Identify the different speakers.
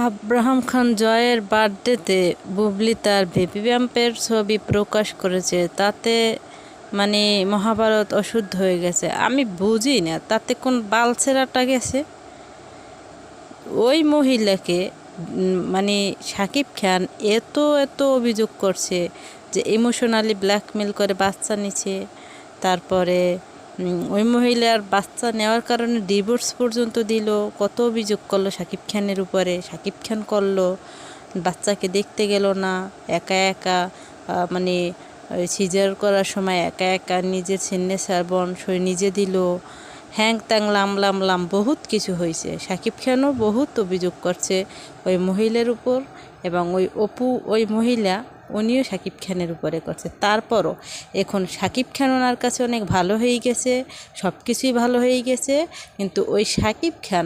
Speaker 1: Abraham খান জয়ের বার্থডেতে বুবলি তার বেবি ব্যাম্পের ছবি প্রকাশ করেছে। তাতে মানে মহাভারত অশুদ্ধ হয়ে গেছে। আমি বুঝি না তাতে কোন বালছেরাটা গেছে। ওই মহিলাকে মানে শাকিব খান এত এত অভিযোগ করছে যে ইমোশনালি ব্ল্যাকমেল করে বাচ্চা নিচ্ছে। তারপরে ওই মহিলার বাচ্চা নেওয়ার কারণে ডিভোর্স পর্যন্ত দিল। কত অভিযোগ করলো শাকিব খানের উপরে। শাকিব খান করলো, বাচ্চাকে দেখতে গেল না, একা একা মানে সিজার করার সময় একা একা নিজের সিগনেচার সই নিজে দিল। হ্যাং ত্যাং লাম লাম লাম বহুত কিছু হয়েছে। শাকিব খানও বহুত অভিযোগ করছে ওই মহিলার উপর, এবং ওই মহিলা উনিও শাকিব খানের উপরে করছে। তারপরও এখন শাকিব খান ওনার কাছে অনেক ভালো হয়ে গেছে, সব কিছুই ভালো হয়ে গেছে, কিন্তু ওই শাকিব খান